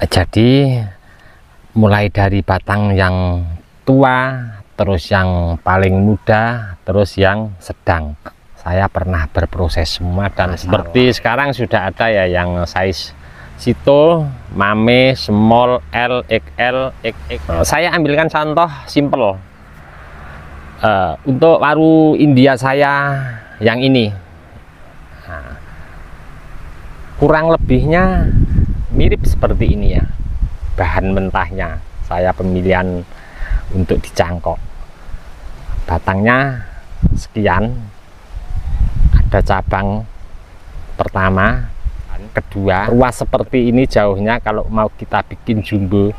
Jadi mulai dari batang yang tua, terus yang paling muda, terus yang sedang, saya pernah berproses semua. Dan seperti sekarang sudah ada ya yang size Sito, Mame, Small, L, XL, XX. Saya ambilkan contoh simple untuk waru India saya yang ini. Kurang lebihnya mirip seperti ini ya, bahan mentahnya. Saya pemilihan untuk dicangkok, batangnya sekian, ada cabang pertama, kedua, ruas seperti ini jauhnya. Kalau mau kita bikin jumbo,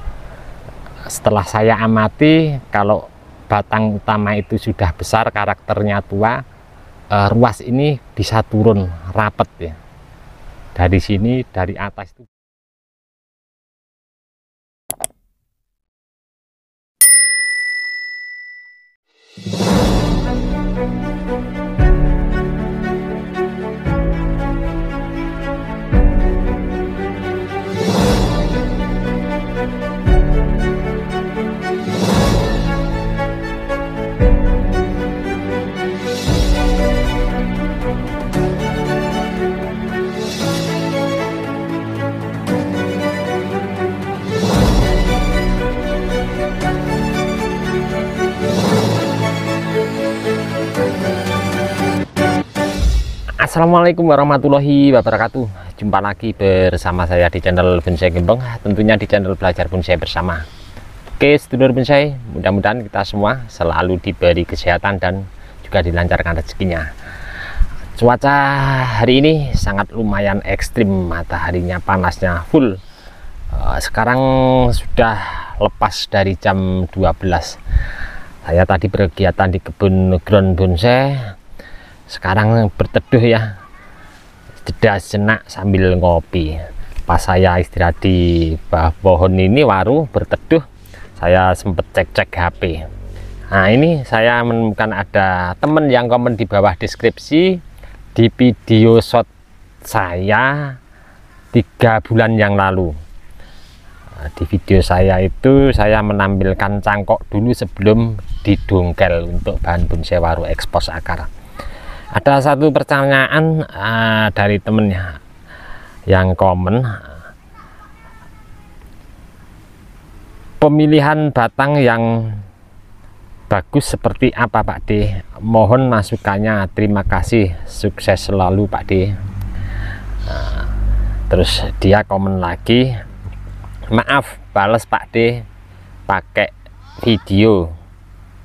setelah saya amati, kalau batang utama itu sudah besar, karakternya tua, ruas ini bisa turun rapet ya. Dari sini, dari atas itu. Assalamualaikum warahmatullahi wabarakatuh. Jumpa lagi bersama saya di channel Bonsai Gembong, tentunya di channel Belajar Bonsai Bersama. Oke sedulur bonsai, mudah-mudahan kita semua selalu diberi kesehatan dan juga dilancarkan rezekinya. Cuaca hari ini sangat lumayan ekstrim, mataharinya panasnya full. Sekarang sudah lepas dari jam 12. Saya tadi berkegiatan di kebun ground bonsai. Sekarang berteduh ya, jeda sejenak sambil ngopi. Pas saya istirahat di bawah pohon ini waru berteduh, saya sempet cek-cek HP. Nah ini saya menemukan ada temen yang komen di bawah deskripsi di video shot saya 3 bulan yang lalu. Di video saya itu saya menampilkan cangkok dulu sebelum didongkel untuk bahan bonsai waru ekspos akar. Ada satu pertanyaan dari temennya yang komen, pemilihan batang yang bagus seperti apa Pak D? Mohon masukannya, terima kasih, sukses selalu Pak D. Terus dia komen lagi, maaf bales Pak D pakai video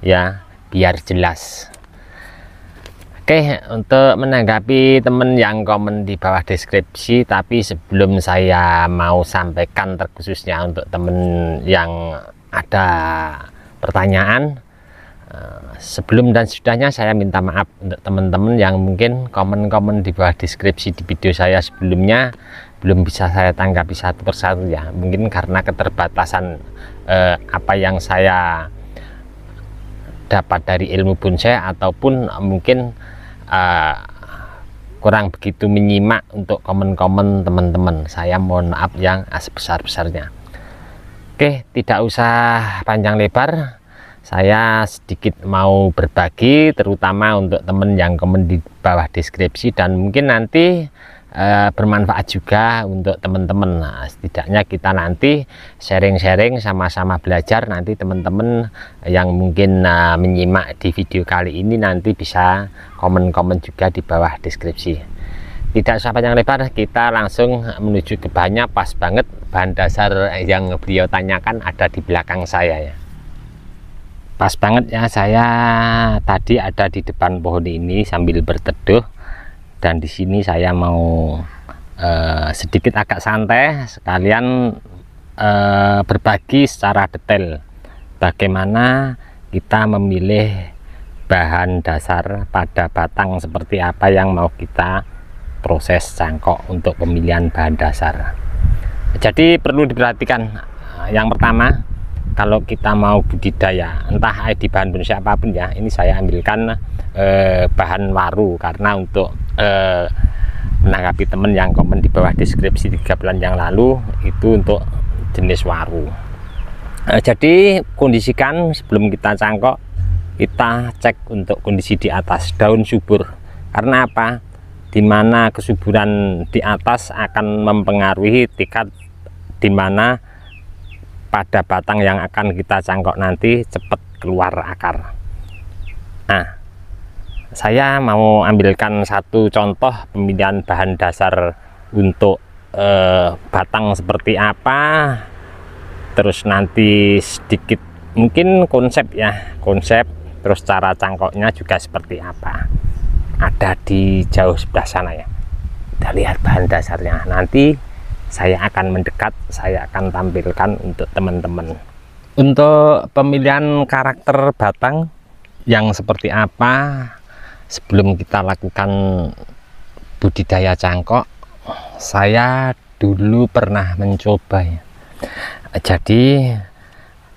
ya biar jelas. Oke, untuk menanggapi temen yang komen di bawah deskripsi, tapi sebelum saya mau sampaikan terkhususnya untuk temen yang ada pertanyaan, sebelum dan sudahnya saya minta maaf untuk teman-teman yang mungkin komen-komen di bawah deskripsi di video saya sebelumnya belum bisa saya tanggapi satu persatu ya, mungkin karena keterbatasan apa yang saya dapat dari ilmu bonsai, ataupun mungkin kurang begitu menyimak untuk komen-komen teman-teman. Saya mohon maaf yang sebesar-besarnya. Oke, tidak usah panjang lebar, saya sedikit mau berbagi terutama untuk teman yang komen di bawah deskripsi, dan mungkin nanti bermanfaat juga untuk teman-teman. Nah, setidaknya kita nanti sharing-sharing, sama-sama belajar. Nanti teman-teman yang mungkin menyimak di video kali ini nanti bisa komen-komen juga di bawah deskripsi. Tidak usah panjang lebar, kita langsung menuju ke bahannya. Pas banget bahan dasar yang beliau tanyakan ada di belakang saya ya. Pas banget ya, saya tadi ada di depan pohon ini sambil berteduh. Dan di sini saya mau sedikit agak santai sekalian berbagi secara detail bagaimana kita memilih bahan dasar pada batang seperti apa yang mau kita proses cangkok untuk pemilihan bahan dasar. Jadi perlu diperhatikan, yang pertama, kalau kita mau budidaya entah di bahan bonsai apapun ya, ini saya ambilkan bahan waru karena untuk menanggapi teman yang komen di bawah deskripsi 3 bulan yang lalu, itu untuk jenis waru. Jadi kondisikan sebelum kita cangkok, kita cek untuk kondisi di atas daun subur. Karena apa? Dimana kesuburan di atas akan mempengaruhi tingkat dimana pada batang yang akan kita cangkok nanti cepat keluar akar. Nah, saya mau ambilkan satu contoh pemilihan bahan dasar untuk batang seperti apa, terus nanti sedikit mungkin konsep ya, terus cara cangkoknya juga seperti apa, ada di jauh sebelah sana ya. Kita lihat bahan dasarnya, nanti saya akan mendekat, saya akan tampilkan untuk teman-teman. Untuk pemilihan karakter batang yang seperti apa sebelum kita lakukan budidaya cangkok, saya dulu pernah mencoba ya. Jadi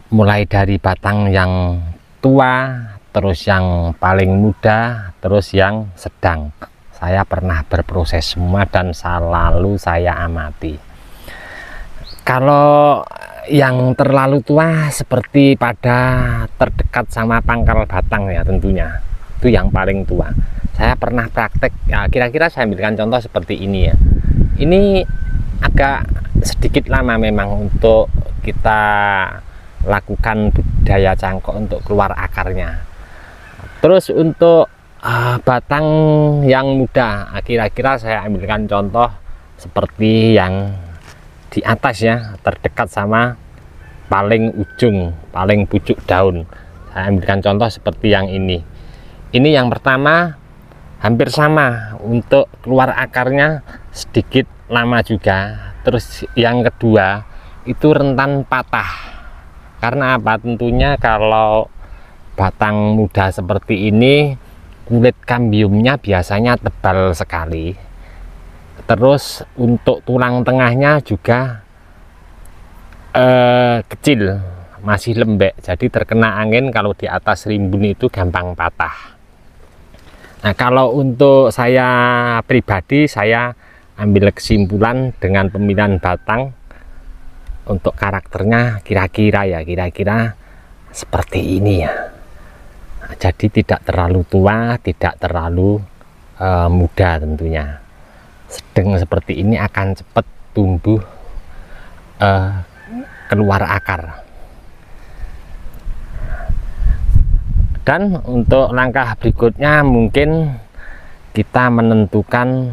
mulai dari batang yang tua, terus yang paling muda, terus yang sedang, saya pernah berproses semua dan selalu saya amati. Kalau yang terlalu tua seperti pada terdekat sama pangkal batang ya, tentunya itu yang paling tua. Saya pernah praktek ya, kira-kira saya ambilkan contoh seperti ini ya. Ini agak sedikit lama memang untuk kita lakukan budidaya cangkok untuk keluar akarnya. Terus untuk batang yang muda, kira-kira saya ambilkan contoh seperti yang di atas ya, terdekat sama paling ujung, paling pucuk daun. Saya ambilkan contoh seperti yang ini. Ini yang pertama hampir sama, untuk keluar akarnya sedikit lama juga. Terus yang kedua itu rentan patah. Karena apa? Tentunya kalau batang muda seperti ini, kulit kambiumnya biasanya tebal sekali. Terus untuk tulang tengahnya juga kecil, masih lembek. Jadi terkena angin kalau di atas rimbun itu gampang patah. Nah, kalau untuk saya pribadi, saya ambil kesimpulan dengan pemilihan batang untuk karakternya kira-kira seperti ini ya. Nah, jadi tidak terlalu tua, tidak terlalu muda, tentunya sedang seperti ini akan cepat tumbuh keluar akar. Dan untuk langkah berikutnya mungkin kita menentukan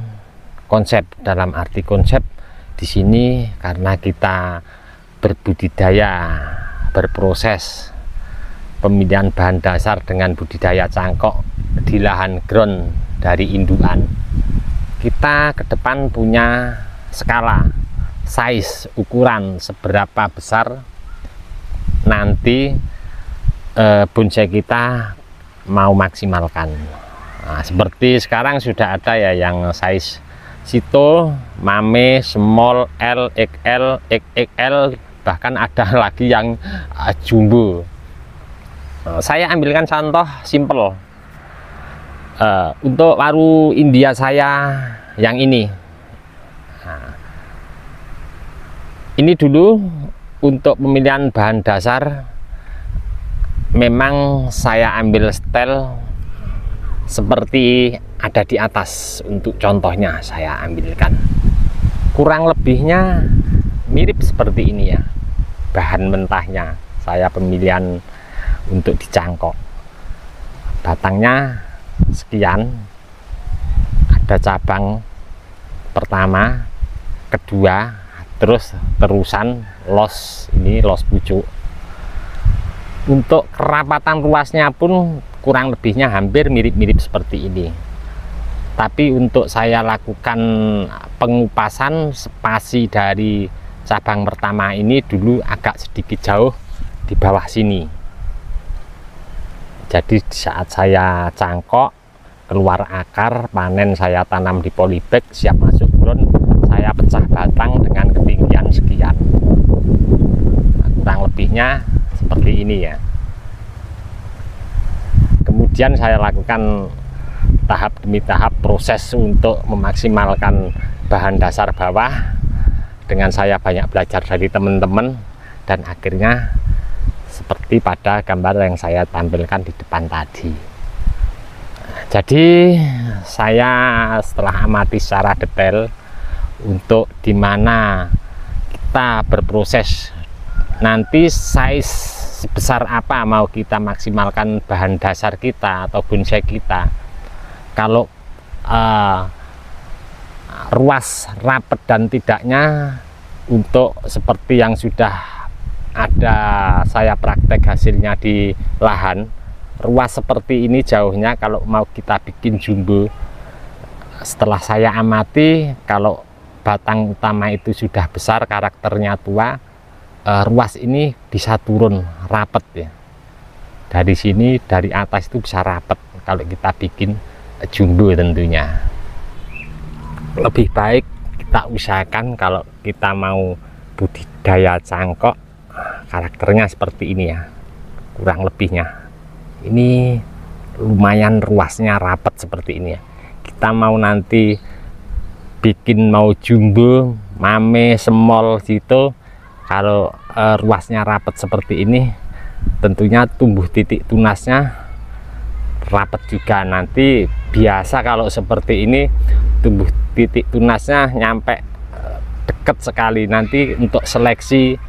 konsep. Dalam arti konsep di sini karena kita berbudidaya, berproses pemilihan bahan dasar dengan budidaya cangkok di lahan ground dari indukan, kita ke depan punya skala, size, ukuran seberapa besar nanti bonsai kita mau maksimalkan. Nah, seperti sekarang sudah ada ya yang size Sito, Mame, Small, L, XL, XXL, bahkan ada lagi yang jumbo. Saya ambilkan contoh simple. Untuk waru India saya yang ini. Nah, ini dulu untuk pemilihan bahan dasar memang saya ambil setel seperti ada di atas. Untuk contohnya saya ambilkan, kurang lebihnya mirip seperti ini ya. Bahan mentahnya saya pemilihan untuk dicangkok, batangnya sekian, ada cabang pertama, kedua, terus terusan los, ini los pucuk. Untuk kerapatan luasnya pun kurang lebihnya hampir mirip-mirip seperti ini. Tapi untuk saya lakukan pengupasan, spasi dari cabang pertama ini dulu agak sedikit jauh di bawah sini. Jadi saat saya cangkok keluar akar, panen, saya tanam di polybag, siap masuk ground, saya pecah batang dengan ketinggian sekian. Nah, kurang lebihnya seperti ini ya. Kemudian saya lakukan tahap demi tahap proses untuk memaksimalkan bahan dasar bawah dengan saya banyak belajar dari teman-teman, dan akhirnya seperti pada gambar yang saya tampilkan di depan tadi. Jadi saya setelah amati secara detail untuk dimana kita berproses nanti size sebesar apa mau kita maksimalkan bahan dasar kita atau bonsai kita. Kalau ruas rapet dan tidaknya, untuk seperti yang sudah ada saya praktek hasilnya di lahan, ruas seperti ini jauhnya kalau mau kita bikin jumbo, setelah saya amati, kalau batang utama itu sudah besar, karakternya tua, ruas ini bisa turun rapet ya. Dari sini, dari atas itu bisa rapet kalau kita bikin jumbo. Tentunya lebih baik kita usahakan kalau kita mau budidaya cangkok, karakternya seperti ini ya, kurang lebihnya ini lumayan ruasnya rapet seperti ini ya. Kita mau nanti bikin mau jumbo, mame, semol gitu, kalau ruasnya rapet seperti ini, tentunya tumbuh titik tunasnya rapet juga. Nanti biasa kalau seperti ini tumbuh titik tunasnya nyampe deket sekali. Nanti untuk seleksi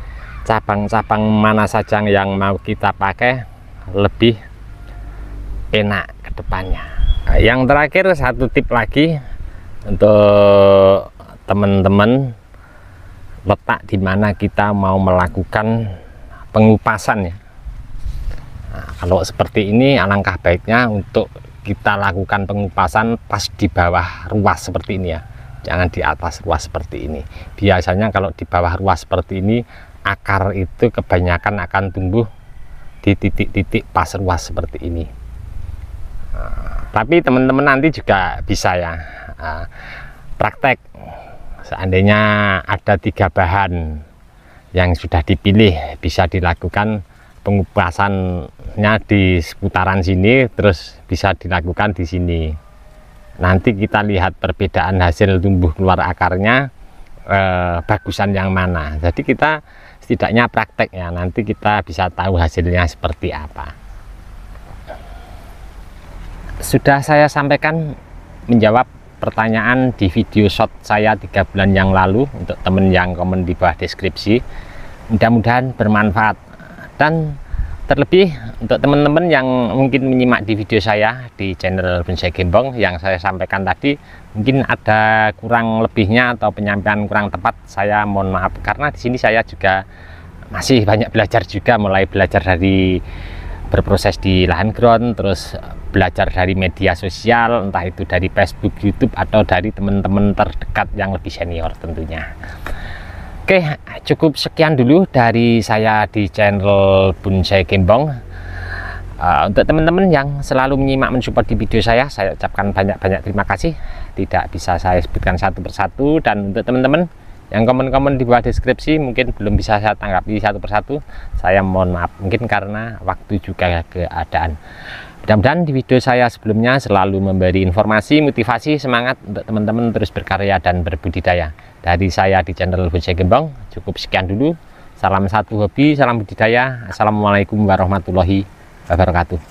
cabang-cabang mana saja yang mau kita pakai lebih enak ke depannya. Yang terakhir, satu tip lagi untuk teman-teman, letak di mana kita mau melakukan pengupasan ya. Nah, kalau seperti ini alangkah baiknya untuk kita lakukan pengupasan pas di bawah ruas seperti ini ya, jangan di atas ruas seperti ini. Biasanya kalau di bawah ruas seperti ini, akar itu kebanyakan akan tumbuh di titik-titik pas ruas seperti ini. Tapi teman-teman nanti juga bisa ya praktek, seandainya ada 3 bahan yang sudah dipilih, bisa dilakukan pengupasannya di seputaran sini, terus bisa dilakukan di sini. Nanti kita lihat perbedaan hasil tumbuh keluar akarnya, bagusan yang mana. Jadi kita setidaknya praktek ya, nanti kita bisa tahu hasilnya seperti apa. Sudah saya sampaikan menjawab pertanyaan di video short saya 3 bulan yang lalu untuk temen yang komen di bawah deskripsi. Mudah-mudahan bermanfaat, dan terlebih untuk teman-teman yang mungkin menyimak di video saya di channel Bonsai Gembong yang saya sampaikan tadi, mungkin ada kurang lebihnya atau penyampaian kurang tepat, saya mohon maaf, karena di sini saya juga masih banyak belajar juga, mulai belajar dari berproses di lahan ground, terus belajar dari media sosial, entah itu dari Facebook, YouTube, atau dari teman-teman terdekat yang lebih senior tentunya. Oke, cukup sekian dulu dari saya di channel Bonsai Gembong. Untuk teman-teman yang selalu menyimak, mensupport di video saya ucapkan banyak-banyak terima kasih. Tidak bisa saya sebutkan satu persatu, dan untuk teman-teman yang komen-komen di bawah deskripsi mungkin belum bisa saya tanggapi satu persatu, saya mohon maaf, mungkin karena waktu juga keadaan. Mudah-mudahan di video saya sebelumnya selalu memberi informasi, motivasi, semangat untuk teman-teman terus berkarya dan berbudidaya. Dari saya di channel Bonsai Gembong, cukup sekian dulu. Salam satu hobi, salam budidaya. Assalamualaikum warahmatullahi wabarakatuh.